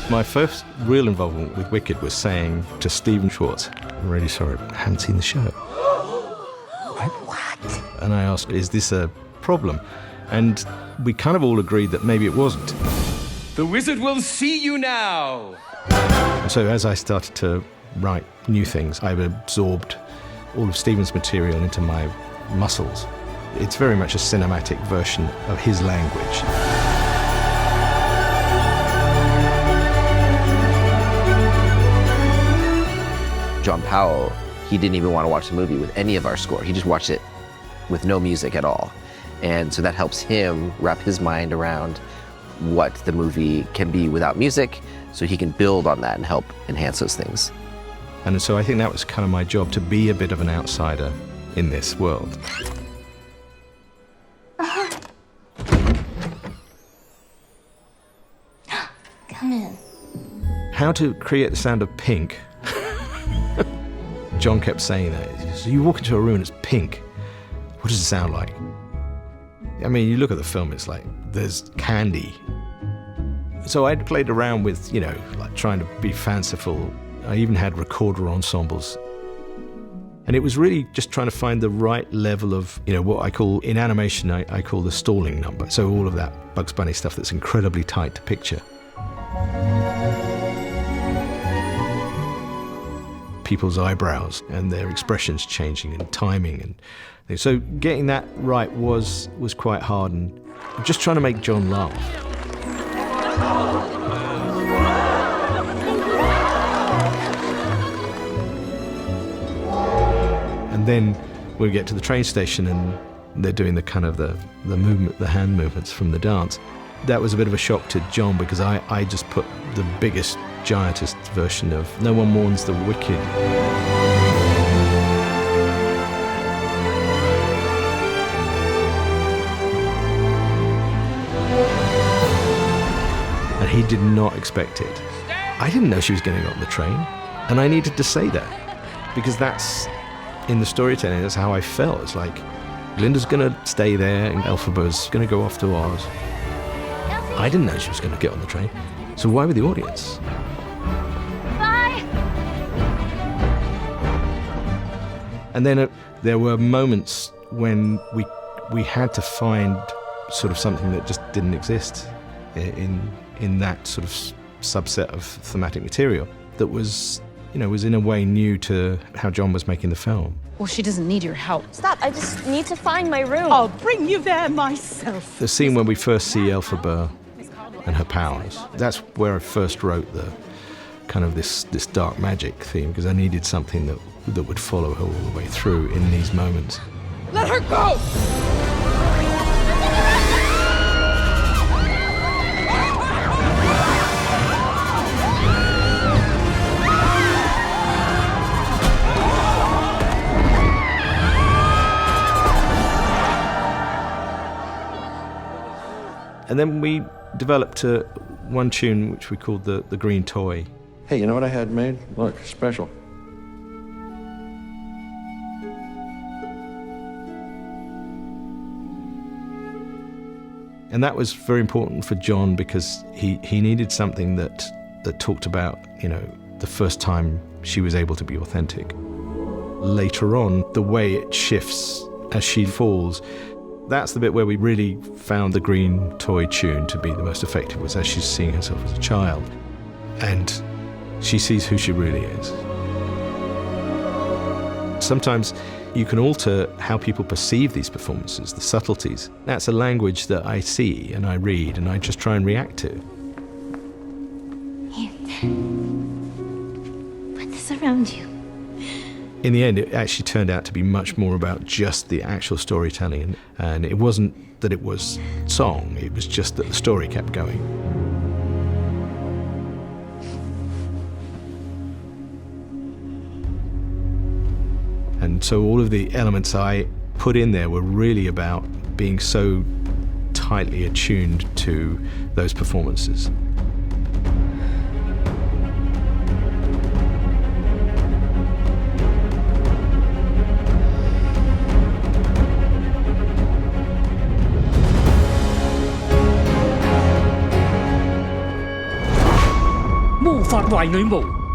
My first real involvement with Wicked was saying to Stephen Schwartz, I'm really sorry, I haven't seen the show. What? And I asked, is this a problem? And we kind of all agreed that maybe it wasn't. The wizard will see you now! And so as I started to write new things, I absorbed all of Stephen's material into my muscles. It's very much a cinematic version of his language. John Powell, he didn't even want to watch the movie with any of our score. He just watched it with no music at all. And so that helps him wrap his mind around what the movie can be without music, so he can build on that and help enhance those things. And so I think that was kind of my job, to be a bit of an outsider in this world. Come in. How to create the sound of pink. John kept saying that. So you walk into a room and it's pink. What does it sound like? I mean, you look at the film, it's like there's candy. So I played around with, like trying to be fanciful. I even had recorder ensembles. And it was really just trying to find the right level of, what I call, in animation, I call the stalling number. So all of that Bugs Bunny stuff that's incredibly tight to picture. People's eyebrows and their expressions changing and timing and things. So getting that right was quite hard, and just trying to make John laugh. And then we get to the train station and they're doing the kind of the movement, the hand movements from the dance. That was a bit of a shock to John, because I just put the biggest, giantest version of No One Mourns the Wicked. And he did not expect it. I didn't know she was going to get on the train, and I needed to say that, because that's, in the storytelling, that's how I felt. It's like, Glinda's going to stay there and Elphaba's going to go off to Oz. I didn't know she was going to get on the train, so why would the audience? Bye! And then there were moments when we had to find sort of something that just didn't exist in that sort of subset of thematic material that was in a way new to how John was making the film. Well, she doesn't need your help. Stop, I just need to find my room. I'll bring you there myself. The scene when we first see Elphaba and her powers, that's where I first wrote the kind of this dark magic theme, because I needed something that would follow her all the way through in these moments. Let her go! And then we developed one tune which we called the Green Toy. Hey, you know what I had made? Look, special. And that was very important for John, because he needed something that talked about, the first time she was able to be authentic. Later on, the way it shifts as she falls, that's the bit where we really found the Green Toy tune to be the most effective, was as she's seeing herself as a child. And she sees who she really is. Sometimes you can alter how people perceive these performances, the subtleties. That's a language that I see and I read and I just try and react to. Here. Put this around you. In the end, it actually turned out to be much more about just the actual storytelling. And it wasn't that it was song, it was just that the story kept going. And so all of the elements I put in there were really about being so tightly attuned to those performances. 無法為女巫。